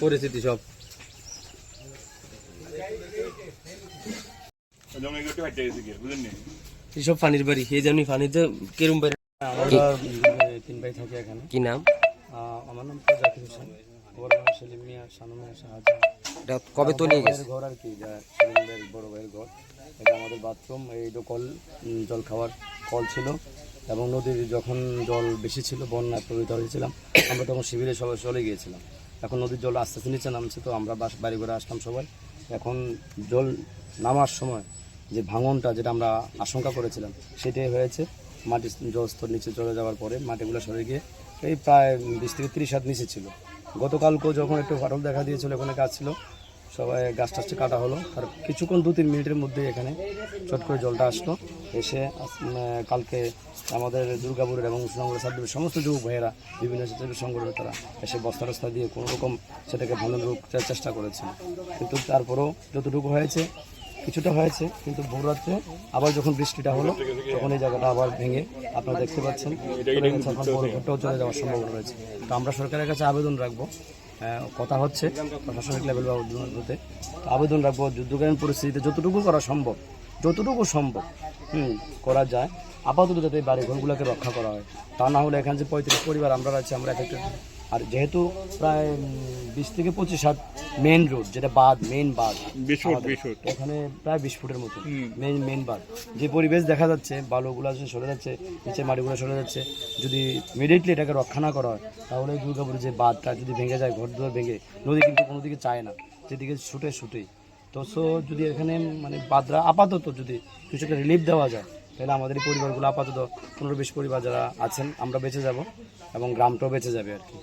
পরিস্থিতি সব সব পানির বাড়ি এই যেমনি পানিতে কিরম বাড়ি। আমরা 3 ভাই থাকি এখানে। কি নাম? আমার নাম তো জাকির হোসেন, ওর নাম সেলিম মিয়া, শানু মিয়া, শাহজাহান। এটা কবে তৈরি গেছে ঘর আর কি, সেলিম ভাইয়ের বড় ভাইয়ের ঘর। এটা আমাদের বাথরুম, এই কল, জল খাওয়ার কল ছিল। এবং নদীর যখন জল বেশি ছিল, বন্যা প্রভাবিত হয়েছিলাম, আমরা তখন শিবিরে সবাই চলে গিয়েছিলাম। এখন নদীর জল আস্তে আস্তে নিচে নামছে, তো আমরা বাড়ি ঘরে আসলাম সবাই। এখন জল নামার সময় যে ভাঙনটা যেটা আমরা আশঙ্কা করেছিলাম সেটাই হয়েছে। মাটির জলস্তর নিচে চলে যাওয়ার পরে মাটিগুলো সরে গিয়ে এই প্রায় 20 থেকে 30 হাত নিচে ছিল। গতকালকেও যখন একটু ফাটল দেখা দিয়েছিল, ওখানে গাছ ছিল, সবাই গাছ টাছটা কাটা হলো। আর কিছুক্ষণ 2-3 মিনিটের মধ্যে এখানে চট করে জলটা আসলো। এসে কালকে আমাদের দুর্গাপুরের এবং সুনামগড়ের সার্টিফিকেট সমস্ত যুবক ভাইয়েরা, বিভিন্ন সার্টিফিকেট সংগঠনের তারা এসে বস্তা টস্তা দিয়ে কোনো রকম সেটাকে ভাঙানোর চেষ্টা করেছে। কিন্তু তারপরেও যতটুকু হয়েছে, কিছুটা হয়েছে। কিন্তু ভোর রাত্রে আবার যখন বৃষ্টিটা হলো, তখন এই জায়গাটা আবার ভেঙে আপনারা দেখতে পাচ্ছেন এখন বড় ঘরটাও চলে যাওয়ার সম্ভাবনা রয়েছে। তো আমরা সরকারের কাছে আবেদন রাখবো, কথা হচ্ছে প্রশাসনিক লেভেল বা উদ্যোগে, আবেদন রাখবো যুদ্ধকালীন পরিস্থিতিতে যতটুকু করা সম্ভব, যতটুকু সম্ভব করা যায়, আপাতত যাতে বাড়ি ঘরগুলোকে রক্ষা করা হয়। তা না হলে এখানে যে 35 পরিবার আমরা আছি, আমরা এফেক্টেড। আর যেহেতু প্রায় 20 থেকে 25 হাত মেন রোড, যেটা বাঁধ, মেন বাঁধ, এখানে প্রায় 20 ফুটের মতো মেন বাঁধ, যে পরিবেশ দেখা যাচ্ছে, বালুগুলো সরে যাচ্ছে, নিচে মাটিগুলো সরে যাচ্ছে, যদি ইমিডিয়েটলি এটাকে রক্ষা না করা হয়, তাহলে দুর্গাপুরের যে বাঁধটা যদি ভেঙে যায়, ঘর দুয়ার ভেঙে, নদী কিন্তু কোনো দিকে চায় না, যেদিকে ছুটেই। তো যদি এখানে মানে বাঁধরা আপাতত যদি কিছুটা রিলিফ দেওয়া যায়, তাহলে আমাদের এই পরিবারগুলো আপাতত 15-20 পরিবার যারা আছেন, আমরা বেঁচে যাব এবং গ্রামটাও বেঁচে যাবে আর কি।